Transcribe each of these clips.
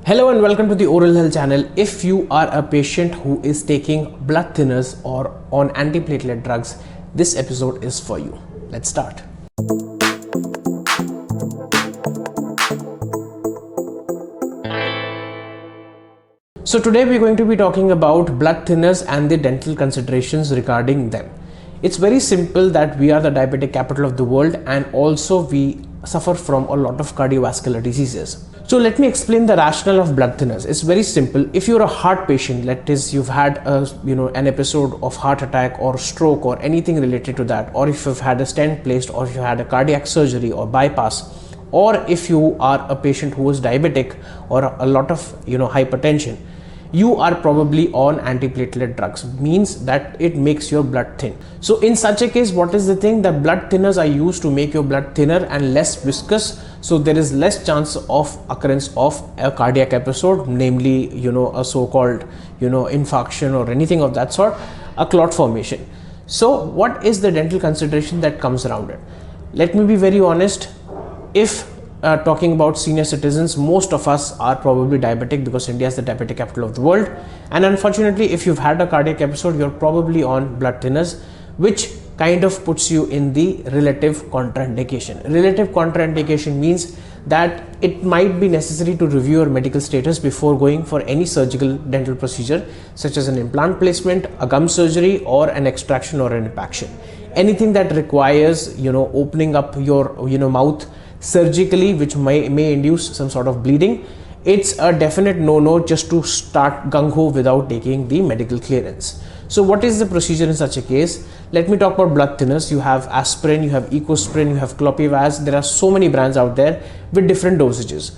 Hello and welcome to the Oral Health channel. If you are a patient who is taking blood thinners or on antiplatelet drugs, this episode is for you. Let's start. So today we're going to be talking about blood thinners and the dental considerations regarding them. It's very simple that we are the diabetic capital of the world, and also we suffer from a lot of cardiovascular diseases. So let me explain the rationale of blood thinners. It's very simple. If you're a heart patient, that is, you've had an episode of heart attack or stroke or anything related to that, or if you've had a stent placed, or if you had a cardiac surgery or bypass, or if you are a patient who is diabetic or a lot of hypertension, you are probably on antiplatelet drugs, means that it makes your blood thin. So in such a case, what is the thing? The blood thinners are used to make your blood thinner and less viscous, so there is less chance of occurrence of a cardiac episode, namely a so-called infarction or anything of that sort, a clot formation. So what is the dental consideration that comes around it? Let me be very honest. If talking about senior citizens, most of us are probably diabetic because India is the diabetic capital of the world, and unfortunately if you've had a cardiac episode, you're probably on blood thinners, which kind of puts you in the relative contraindication. Relative contraindication means that it might be necessary to review your medical status before going for any surgical dental procedure, such as an implant placement, a gum surgery, or an extraction or an impaction. Anything that requires opening up your mouth surgically, which may induce some sort of bleeding, it's a definite no just to start gung-ho without taking the medical clearance. So what is the procedure in such a case? Let me talk about blood thinners. You have aspirin, you have Ecosprin, you have Clopivaz. There are so many brands out there with different dosages.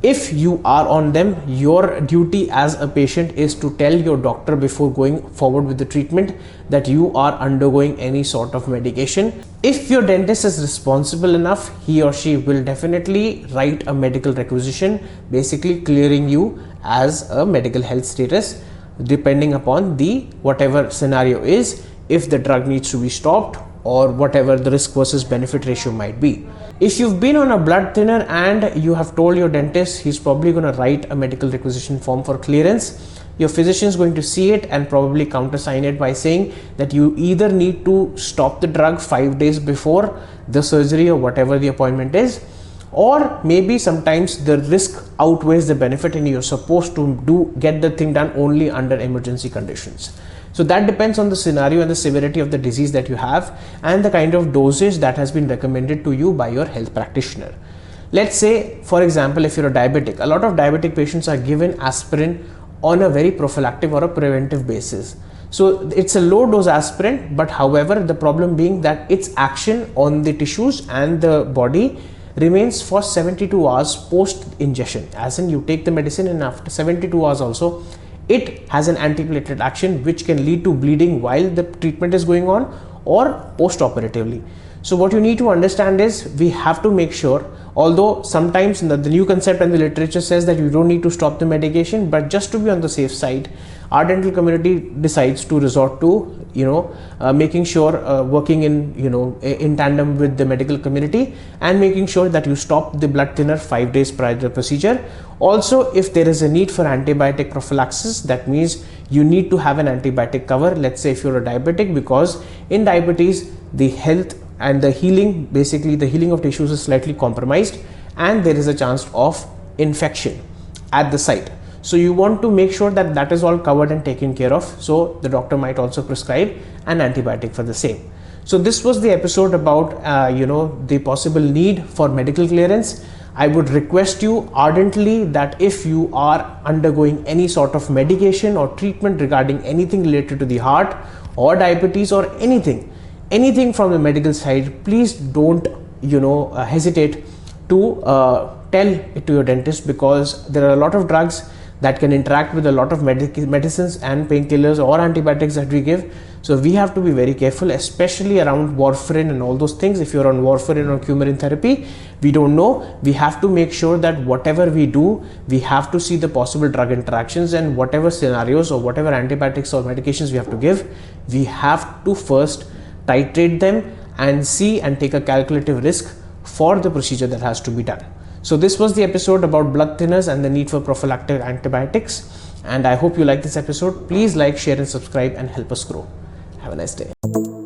If you are on them, your duty as a patient is to tell your doctor before going forward with the treatment that you are undergoing any sort of medication. If your dentist is responsible enough, he or she will definitely write a medical requisition, basically clearing you as a medical health status, depending upon the whatever scenario is, if the drug needs to be stopped or whatever the risk versus benefit ratio might be. If you've been on a blood thinner and you have told your dentist, he's probably going to write a medical requisition form for clearance. Your physician is going to see it and probably countersign it by saying that you either need to stop the drug 5 days before the surgery or whatever the appointment is, or maybe sometimes the risk outweighs the benefit and you're supposed to get the thing done only under emergency conditions. So that depends on the scenario and the severity of the disease that you have and the kind of dosage that has been recommended to you by your health practitioner. Let's say, for example, if you're a diabetic, a lot of diabetic patients are given aspirin on a very prophylactic or a preventive basis. So it's a low dose aspirin, but however, the problem being that its action on the tissues and the body remains for 72 hours post ingestion, as in you take the medicine and after 72 hours also it has an antiplatelet action, which can lead to bleeding while the treatment is going on or post-operatively. So what you need to understand is we have to make sure, although sometimes the new concept and the literature says that you don't need to stop the medication, but just to be on the safe side, our dental community decides to resort to making sure working in tandem with the medical community and making sure that you stop the blood thinner 5 days prior to the procedure. Also, if there is a need for antibiotic prophylaxis, that means you need to have an antibiotic cover. Let's say if you're a diabetic, because in diabetes the health and the healing, basically the healing of tissues is slightly compromised and there is a chance of infection at the site. So you want to make sure that that is all covered and taken care of. So the doctor might also prescribe an antibiotic for the same. So this was the episode about the possible need for medical clearance. I would request you ardently that if you are undergoing any sort of medication or treatment regarding anything related to the heart or diabetes or anything from the medical side, please don't hesitate to tell it to your dentist, because there are a lot of drugs that can interact with a lot of medicines and painkillers or antibiotics that we give. So we have to be very careful, especially around warfarin and all those things. If you're on warfarin or coumarin therapy, we don't know. We have to make sure that whatever we do, we have to see the possible drug interactions, and whatever scenarios or whatever antibiotics or medications we have to give, we have to first titrate them and see and take a calculative risk for the procedure that has to be done. So this was the episode about blood thinners and the need for prophylactic antibiotics. And I hope you like this episode. Please like, share and subscribe and help us grow. Have a nice day.